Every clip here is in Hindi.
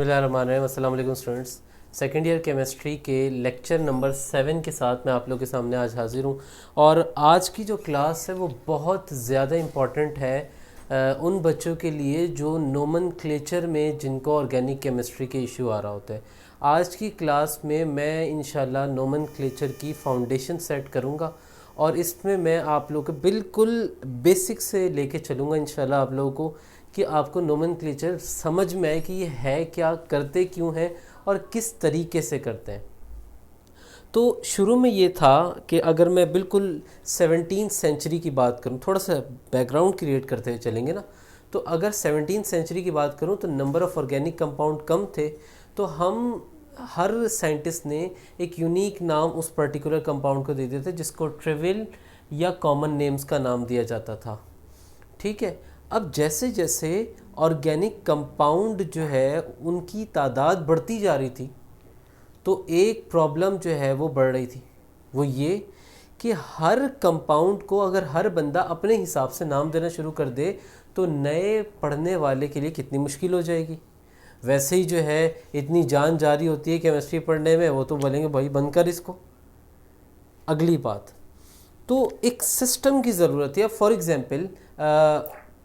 बिस्मिल्लाहिर्रहमानिर्रहीम। अस्सलाम वालेकुम स्टूडेंट्स। सेकेंड ईयर केमिस्ट्री के लेक्चर नंबर 7 के साथ मैं आप लोगों के सामने आज हाजिर हूँ। और आज की जो क्लास है वो बहुत ज़्यादा इम्पॉर्टेंट है उन बच्चों के लिए जो नोमेनक्लेचर में जिनको ऑर्गेनिक केमिस्ट्री के इशू आ रहा होता है। आज की क्लास में मैं इंशाल्लाह नोमेनक्लेचर की फाउंडेशन सेट करूँगा और इसमें मैं आप लोगों को बिल्कुल बेसिक से लेके चलूँगा इंशाल्लाह आप लोगों को, कि आपको नोमेनक्लेचर समझ में आए कि ये है क्या, करते क्यों हैं और किस तरीके से करते हैं। तो शुरू में ये था कि अगर मैं बिल्कुल 17th सेंचुरी की बात करूं, थोड़ा सा बैकग्राउंड क्रिएट करते हुए चलेंगे ना, तो अगर 17th सेंचुरी की बात करूं तो नंबर ऑफ़ ऑर्गेनिक कंपाउंड कम थे, तो हम हर साइंटिस्ट ने एक यूनिक नाम उस पर्टिकुलर कंपाउंड को दे दिया था जिसको ट्रिवियल या कॉमन नेम्स का नाम दिया जाता था। ठीक है। अब जैसे जैसे ऑर्गेनिक कंपाउंड जो है उनकी तादाद बढ़ती जा रही थी, तो एक प्रॉब्लम जो है वो बढ़ रही थी, वो ये कि हर कंपाउंड को अगर हर बंदा अपने हिसाब से नाम देना शुरू कर दे तो नए पढ़ने वाले के लिए कितनी मुश्किल हो जाएगी। वैसे ही जो है इतनी जान जारी होती है केमिस्ट्री पढ़ने में, वो तो बोलेंगे भाई बंद कर इसको। अगली बात, तो एक सिस्टम की ज़रूरत है। फॉर एग्ज़ाम्पल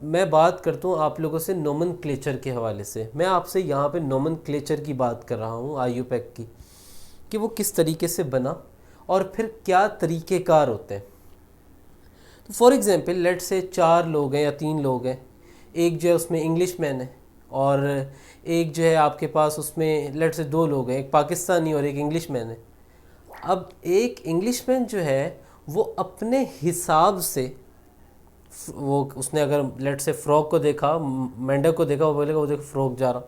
मैं बात करता हूँ आप लोगों से नोमेनक्लेचर के हवाले से। मैं आपसे यहाँ पे नोमेनक्लेचर की बात कर रहा हूँ आईयूपैक की, कि वो किस तरीके से बना और फिर क्या तरीक़ेकार होते हैं। तो फॉर एग्ज़ाम्पल लेट से 4 लोग हैं या 3 लोग हैं, एक जो है उसमें इंग्लिश मैन है और एक जो है आपके पास उसमें लेट से 2 लोग हैं, एक पाकिस्तानी और एक इंग्लिश मैन है। अब एक इंग्लिश मैन जो है वो अपने हिसाब से, वो उसने अगर लेट से फ्रॉग को देखा, मेंढक को देखा, वो बोलेगा वो देखो फ्रॉग जा रहा,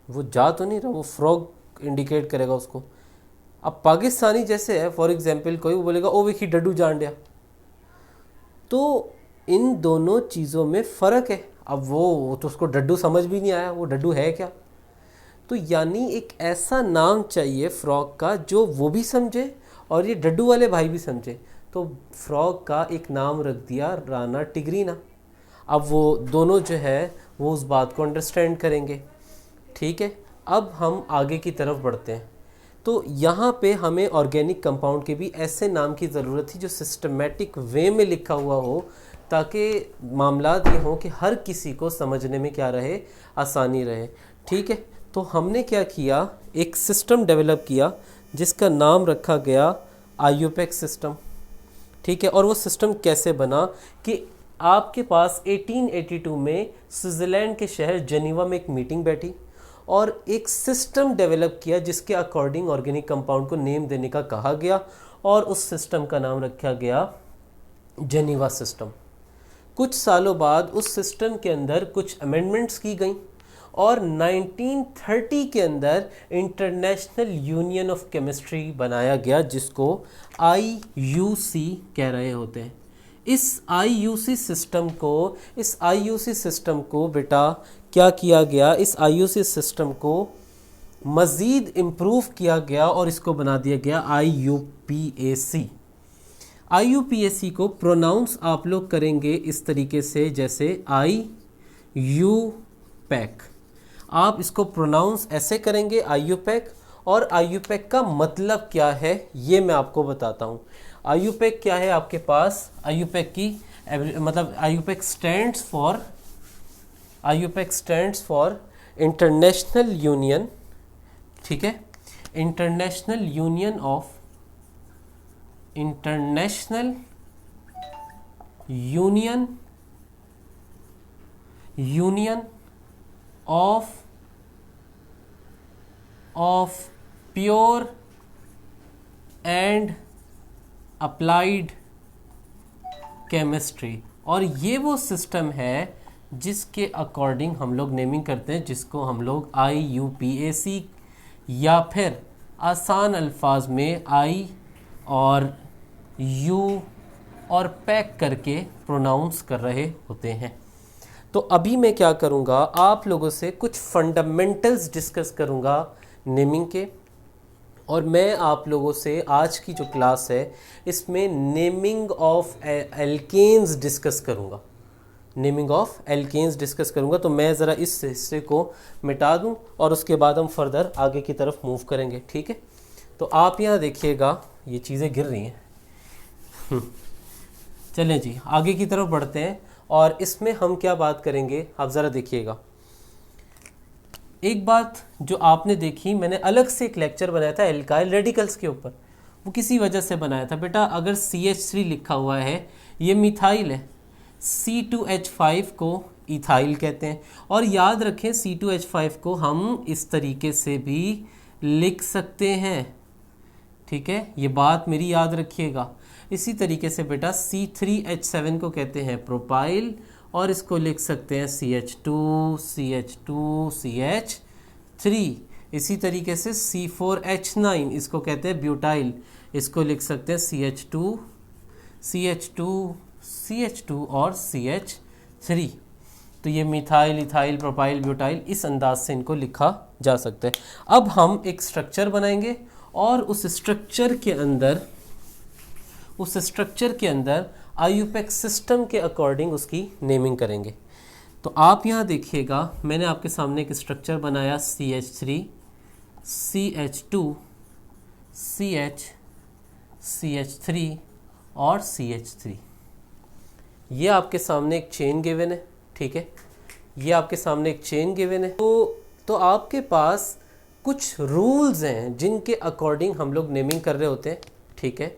वो जा तो नहीं रहा, वो फ्रॉग इंडिकेट करेगा उसको। अब पाकिस्तानी जैसे है फॉर एग्जांपल कोई, वो बोलेगा ओ विखी डड्डू जान दिया। तो इन दोनों चीज़ों में फ़र्क है। अब वो तो उसको डड्डू समझ भी नहीं आया, वो डड्डू है क्या। तो यानी एक ऐसा नाम चाहिए फ्रॉग का जो वो भी समझे और ये डड्डू वाले भाई भी समझे। तो फ्रॉग का एक नाम रख दिया राना टिगरीना। अब वो दोनों जो है वो उस बात को अंडरस्टैंड करेंगे। ठीक है। अब हम आगे की तरफ बढ़ते हैं। तो यहाँ पे हमें ऑर्गेनिक कंपाउंड के भी ऐसे नाम की ज़रूरत थी जो सिस्टमेटिक वे में लिखा हुआ हो, ताकि मामलात ये हों कि हर किसी को समझने में क्या रहे, आसानी रहे। ठीक है। तो हमने क्या किया, एक सिस्टम डेवलप किया जिसका नाम रखा गया आईयूपैक सिस्टम। ठीक है। और वो सिस्टम कैसे बना कि आपके पास 1882 में स्विट्ज़रलैंड के शहर जेनीवा में एक मीटिंग बैठी और एक सिस्टम डेवलप किया जिसके अकॉर्डिंग ऑर्गेनिक कंपाउंड को नेम देने का कहा गया और उस सिस्टम का नाम रखा गया जेनीवा सिस्टम। कुछ सालों बाद उस सिस्टम के अंदर कुछ अमेंडमेंट्स की गई और 1930 के अंदर इंटरनेशनल यूनियन ऑफ केमिस्ट्री बनाया गया, जिसको IUC कह रहे होते हैं। इस IUC सिस्टम को बेटा क्या किया गया, इस IUC सिस्टम को मज़ीद इम्प्रूव किया गया और इसको बना दिया गया IUPAC। IUPAC को प्रोनाउंस आप लोग करेंगे इस तरीके से, जैसे IUPAC। आप इसको प्रोनाउंस ऐसे करेंगे IUPAC। और IUPAC का मतलब क्या है ये मैं आपको बताता हूँ। IUPAC क्या है आपके पास, IUPAC की मतलब IUPAC stands for international union. ठीक है। International union of pure and applied chemistry. और ये वो सिस्टम है जिसके अकॉर्डिंग हम लोग नेमिंग करते हैं, जिसको हम लोग IUPAC या फिर आसान अल्फाज में I और U और पैक करके प्रोनाउंस कर रहे होते हैं। तो अभी मैं क्या करूँगा, आप लोगों से कुछ फंडामेंटल्स डिस्कस करूँगा नेमिंग के, और मैं आप लोगों से आज की जो क्लास है इसमें नेमिंग ऑफ एल्केन्स डिस्कस करूँगा। नेमिंग ऑफ एल्केन्स डिस्कस करूँगा। तो मैं ज़रा इस हिस्से को मिटा दूँ और उसके बाद हम फर्दर आगे की तरफ मूव करेंगे, ठीक है। तो आप यहाँ देखिएगा, ये चीज़ें गिर रही हैं। चलें जी, आगे की तरफ बढ़ते हैं और इसमें हम क्या बात करेंगे, आप ज़रा देखिएगा। एक बात जो आपने देखी, मैंने अलग से एक लेक्चर बनाया था एल्काइल रेडिकल्स के ऊपर, वो किसी वजह से बनाया था। बेटा अगर CH3 लिखा हुआ है, ये मिथाइल है, C2H5 को इथाइल कहते हैं। और याद रखें C2H5 को हम इस तरीके से भी लिख सकते हैं, ठीक है, ये बात मेरी याद रखिएगा। इसी तरीके से बेटा C3H7 को कहते हैं प्रोपाइल और इसको लिख सकते हैं CH2 CH2 CH3। इसी तरीके से C4H9 इसको कहते हैं ब्यूटाइल, इसको लिख सकते हैं CH2 CH2 CH2 और CH3। तो ये मिथाइल इथाइल प्रोपाइल ब्यूटाइल, इस अंदाज से इनको लिखा जा सकता है। अब हम एक स्ट्रक्चर बनाएंगे और उस स्ट्रक्चर के अंदर IUPAC सिस्टम के अकॉर्डिंग उसकी नेमिंग करेंगे। तो आप यहाँ देखिएगा, मैंने आपके सामने एक स्ट्रक्चर बनाया CH3 CH2 CH CH3 और CH3। ये आपके सामने एक चेन गिवन है, ठीक है, ये आपके सामने एक चेन गिवन है। तो आपके पास कुछ रूल्स हैं जिनके अकॉर्डिंग हम लोग नेमिंग कर रहे होते हैं, ठीक है।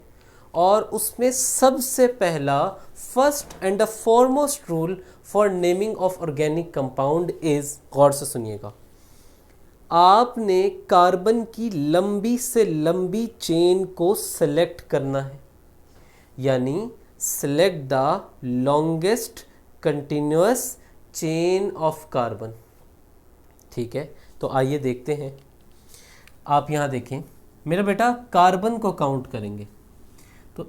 और उसमें सबसे पहला first and the foremost rule for naming of organic compound is, गौर से सुनिएगा, आपने कार्बन की लंबी से लंबी चेन को सेलेक्ट करना है, यानी select the longest continuous chain of carbon, ठीक है। तो आइए देखते हैं। आप यहाँ देखें, मेरा बेटा कार्बन को काउंट करेंगे। तो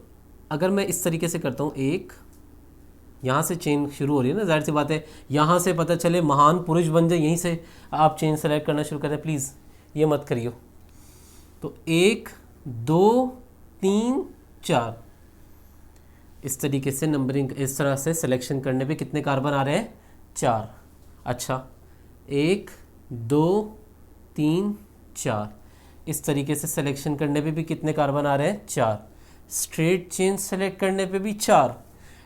अगर मैं इस तरीके से करता हूँ, एक यहाँ से चेन शुरू हो रही है ना, जाहिर सी बात है यहाँ से पता चले महान पुरुष बन जाए, यहीं से आप चेन सेलेक्ट करना शुरू करें, प्लीज़ ये मत करियो। तो 1 2 3 4 इस तरीके से नंबरिंग, इस तरह से सिलेक्शन करने पे कितने कार्बन आ रहे हैं, 4। अच्छा, 1 2 3 4 इस तरीके से सिलेक्शन करने पे भी कितने कार्बन आ रहे हैं, 4। स्ट्रेट चेन सेलेक्ट करने पे भी 4,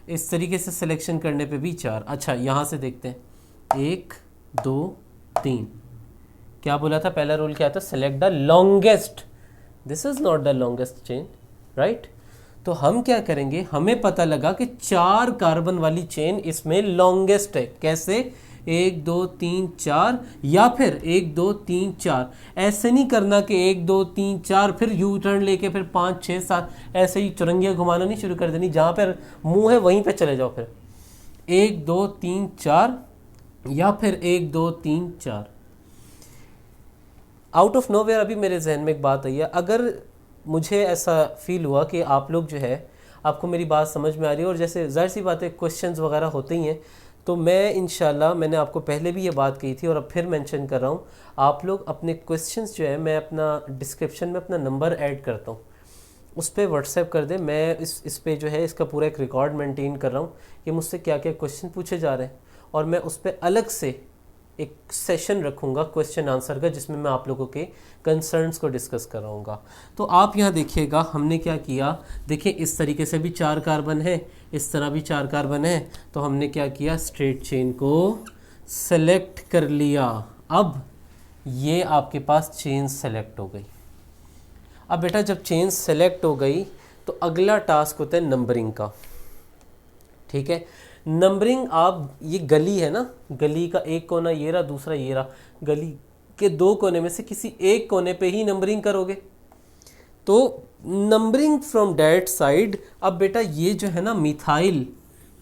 इस तरीके से सिलेक्शन करने पे भी 4। अच्छा, यहाँ से देखते हैं, 1 2 3, क्या बोला था, पहला रूल क्या था, select the longest, this is not the longest chain, right. तो हम क्या करेंगे, हमें पता लगा कि 4 कार्बन वाली चेन इसमें लॉन्गेस्ट है। कैसे, 1 2 3 4 या फिर 1 2 3 4। ऐसे नहीं करना कि 1 2 3 4 फिर यू टर्न लेके फिर 5 6 7 ऐसे ही चुरंगियाँ घुमाना नहीं शुरू कर देनी, जहाँ पर मुंह है वहीं पे चले जाओ। फिर 1 2 3 4 या फिर 1 2 3 4। आउट ऑफ नोवेयर अभी मेरे जहन में एक बात आई है, अगर मुझे ऐसा फील हुआ कि आप लोग जो है, आपको मेरी बात समझ में आ रही है और जैसे जाहिर सी बात है क्वेश्चंस वगैरह होते ही हैं, तो मैं इंशाल्लाह, मैंने आपको पहले भी ये बात कही थी और अब फिर मेंशन कर रहा हूँ, आप लोग अपने क्वेश्चंस जो है, मैं अपना डिस्क्रिप्शन में अपना नंबर ऐड करता हूँ, उस पर व्हाट्सएप कर दें। मैं इस पे जो है इसका पूरा एक रिकॉर्ड मेंटेन कर रहा हूँ कि मुझसे क्या क्या क्वेश्चन पूछे जा रहे हैं, और मैं उस पर अलग से एक सेशन रखूँगा क्वेश्चन आंसर का, जिसमें मैं आप लोगों के कंसर्न्स को डिस्कस कराऊंगा। तो आप यहाँ देखिएगा, हमने क्या किया, देखिए इस तरीके से भी 4 कार्बन है, इस तरह भी 4 कार्बन है, तो हमने क्या किया, स्ट्रेट चेन को सेलेक्ट कर लिया। अब ये आपके पास चेन सेलेक्ट हो गई। अब बेटा जब चेन सेलेक्ट हो गई तो अगला टास्क होता है नंबरिंग का, ठीक है। नंबरिंग, आप ये गली है ना, गली का एक कोना ये रहा, दूसरा ये रहा, गली के 2 कोने में से किसी एक कोने पे ही नंबरिंग करोगे। तो नंबरिंग फ्रॉम दैट साइड, अब बेटा ये जो है ना मिथाइल,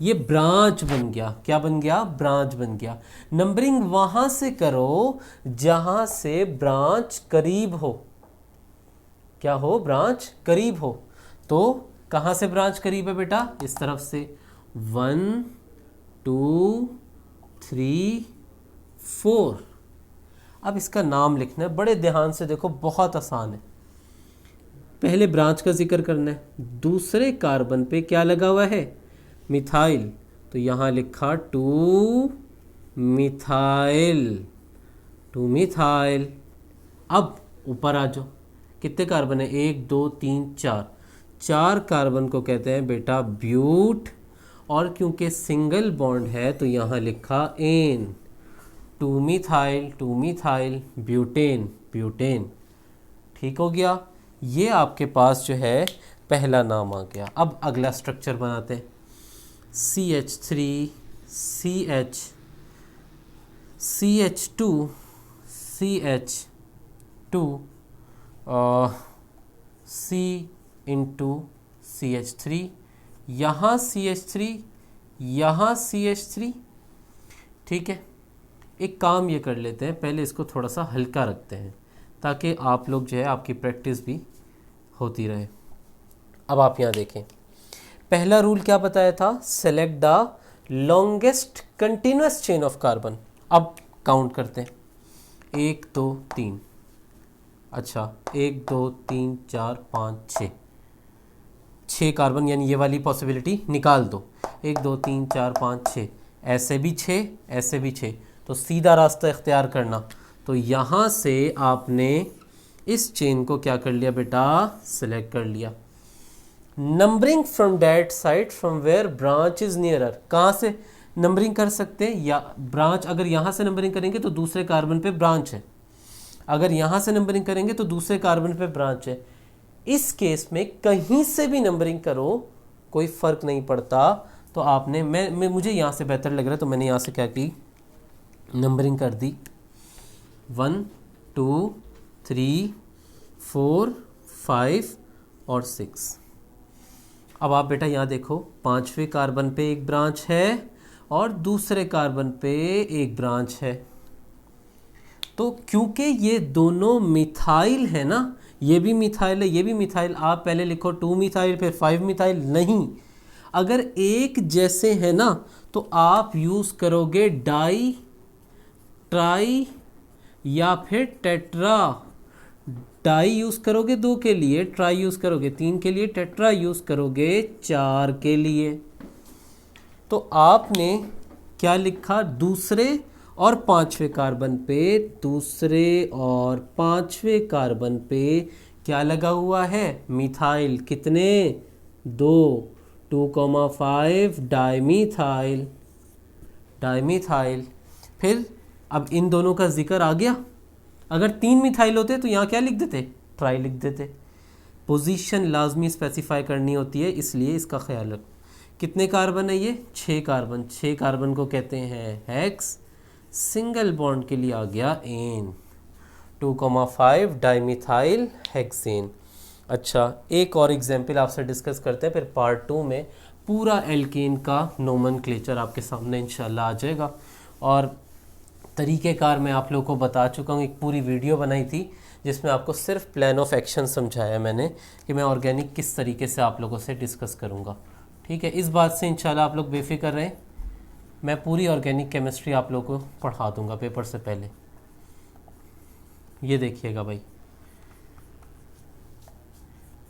ये ब्रांच बन गया, क्या बन गया, ब्रांच बन गया। नंबरिंग वहां से करो जहां से ब्रांच करीब हो, क्या हो, ब्रांच करीब हो। तो कहां से ब्रांच करीब है बेटा, इस तरफ से 1 2 3 4। अब इसका नाम लिखना है, बड़े ध्यान से देखो, बहुत आसान है। पहले ब्रांच का जिक्र करना है, दूसरे कार्बन पे क्या लगा हुआ है, मिथाइल, तो यहाँ लिखा टू मिथाइल, टू मिथाइल। अब ऊपर आ जाओ, कितने कार्बन है, 1 2 3 4, 4 कार्बन को कहते हैं बेटा ब्यूट, और क्योंकि सिंगल बॉन्ड है तो यहाँ लिखा N, two methyl butane, butane. ठीक हो गया, ये आपके पास जो है पहला नाम आ गया। अब अगला स्ट्रक्चर बनाते हैं, CH3 CH CH2 CH2 C into CH3, यहाँ CH3 यहाँ CH3। ठीक है, एक काम ये कर लेते हैं, पहले इसको थोड़ा सा हल्का रखते हैं ताकि आप लोग जो है आपकी प्रैक्टिस भी होती रहे। अब आप यहाँ देखें, पहला रूल क्या बताया था, select the longest continuous chain of carbon. अब काउंट करते हैं, 1 2 3, अच्छा 1 2 3 4 5 6, 6 कार्बन, यानी ये वाली पॉसिबिलिटी निकाल दो, 1 2 3 4 5 6, ऐसे भी 6 ऐसे भी 6, तो सीधा रास्ता इख्तियार करना। तो यहाँ से आपने इस चेन को क्या कर लिया बेटा, सिलेक्ट कर लिया। Numbering from that side from where branch is nearer, कहाँ से नंबरिंग कर सकते हैं, या ब्रांच अगर यहाँ से नंबरिंग करेंगे तो दूसरे कार्बन पे ब्रांच है, अगर यहाँ से नंबरिंग करेंगे तो दूसरे कार्बन पे ब्रांच है। इस केस में कहीं से भी नंबरिंग करो कोई फ़र्क नहीं पड़ता। तो आपने मैं मुझे यहाँ से बेहतर लग रहा है तो मैंने यहाँ से क्या की, नंबरिंग कर दी, 1 2 3 4 5 और 6। अब आप बेटा यहाँ देखो, 5वें कार्बन पे एक ब्रांच है और दूसरे कार्बन पे एक ब्रांच है। तो क्योंकि ये दोनों मिथाइल है ना, ये भी मिथाइल है ये भी मिथाइल, आप पहले लिखो 2 मिथाइल फिर 5 मिथाइल, नहीं, अगर एक जैसे है ना तो आप यूज़ करोगे डाई, ट्राई या फिर टेट्रा। डाई यूज़ करोगे 2 के लिए, ट्राई यूज़ करोगे 3 के लिए, टेट्रा यूज़ करोगे 4 के लिए। तो आपने क्या लिखा, दूसरे और 5वें कार्बन पे, दूसरे और 5वें कार्बन पे क्या लगा हुआ है, मिथाइल, कितने, 2 2,5 डाईमिथाइल, डाईमिथाइल। फिर अब इन दोनों का जिक्र आ गया, अगर 3 मिथाइल होते तो यहाँ क्या लिख देते, ट्राई लिख देते। पोजीशन लाजमी स्पेसिफाई करनी होती है, इसलिए इसका ख्याल रखो। कितने कार्बन है ये, 6 कार्बन, 6 कार्बन को कहते हैं हेक्स, सिंगल बॉन्ड के लिए आ गया एन, 2,5 डाईमिथाइल हेक्सेन। अच्छा, एक और एग्जाम्पल आपसे डिस्कस करते हैं, फिर पार्ट 2 में पूरा एल्केन का नोमेनक्लेचर आपके सामने इंशाल्लाह आ जाएगा। और तरीक़ेकार मैं आप लोगों को बता चुका हूँ, एक पूरी वीडियो बनाई थी जिसमें आपको सिर्फ प्लान ऑफ एक्शन समझाया मैंने कि मैं ऑर्गेनिक किस तरीके से आप लोगों से डिस्कस करूँगा। ठीक है, इस बात से इंशाल्लाह आप लोग बेफिक्र रहें, मैं पूरी ऑर्गेनिक केमिस्ट्री आप लोगों को पढ़ा दूँगा पेपर से पहले। ये देखिएगा भाई,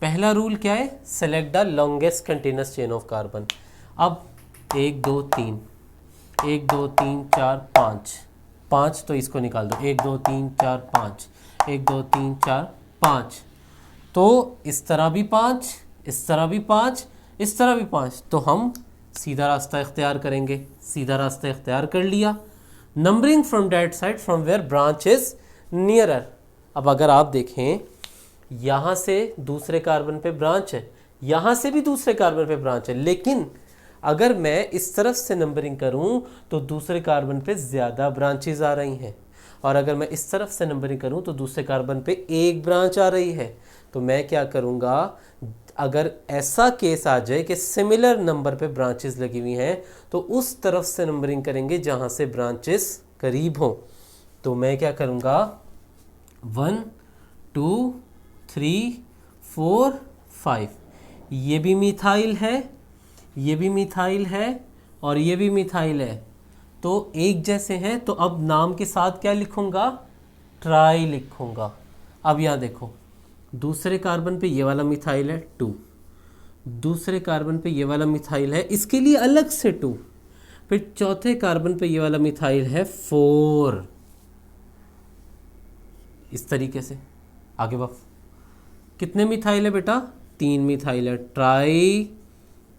पहला रूल क्या है, select the longest continuous chain of carbon. अब 1 2 3 1 2 3 4 5 5, तो इसको निकाल दो, 1 2 3 4 5, 1 2 3 4 5, तो इस तरह भी 5, इस तरह भी 5, इस तरह भी 5, तो हम सीधा रास्ता इख्तियार करेंगे। सीधा रास्ता इख्तियार कर लिया, numbering from that side from where branch is nearer. अब अगर आप देखें, यहाँ से दूसरे कार्बन पे ब्रांच है, यहाँ से भी दूसरे कार्बन पे ब्रांच है, लेकिन अगर मैं इस तरफ से नंबरिंग करूं तो दूसरे कार्बन पे ज़्यादा ब्रांचेज आ रही हैं, और अगर मैं इस तरफ से नंबरिंग करूं तो दूसरे कार्बन पे एक ब्रांच आ रही है। तो मैं क्या करूंगा, अगर ऐसा केस आ जाए कि सिमिलर नंबर पे ब्रांचेस लगी हुई हैं तो उस तरफ से नंबरिंग करेंगे जहां से ब्रांचेस करीब हों। तो मैं क्या करूंगा, 1 2 3 4 5, ये भी मिथाइल है, ये भी मिथाइल है और ये भी मिथाइल है, तो एक जैसे हैं। तो अब नाम के साथ क्या लिखूंगा, ट्राई लिखूंगा। अब यहाँ देखो, दूसरे कार्बन पे ये वाला मिथाइल है 2, दूसरे कार्बन पे ये वाला मिथाइल है, इसके लिए अलग से 2, फिर चौथे कार्बन पे ये वाला मिथाइल है 4, इस तरीके से आगे बढ़। कितने मिथाइल है बेटा? 3 मिथाइल है, ट्राई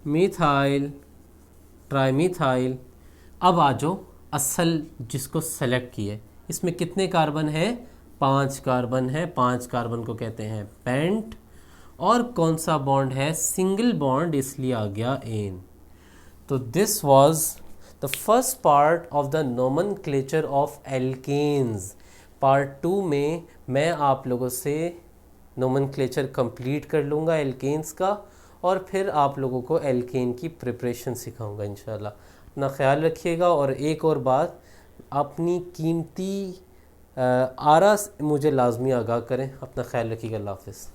मिथाइल, ट्राई मिथाइल। अब आ जाओ असल जिसको सेलेक्ट किए, इसमें कितने कार्बन है? 5 कार्बन है, 5 कार्बन को कहते हैं पेंट। और कौन सा बॉन्ड है? सिंगल बॉन्ड, इसलिए आ गया एन। तो this was the first part of the nomenclature of alkanes. Part 2 में मैं आप लोगों से नोमेनक्लेचर कंप्लीट कर लूँगा एल्केन्स का, और फिर आप लोगों को एल्केन की प्रिपरेशन सिखाऊंगा इंशाल्लाह। अपना ख्याल रखिएगा। और एक और बात, अपनी कीमती आरा मुझे लाजमी आगाह करें। अपना ख्याल रखिएगा। अल्लाह हाफ़िज़।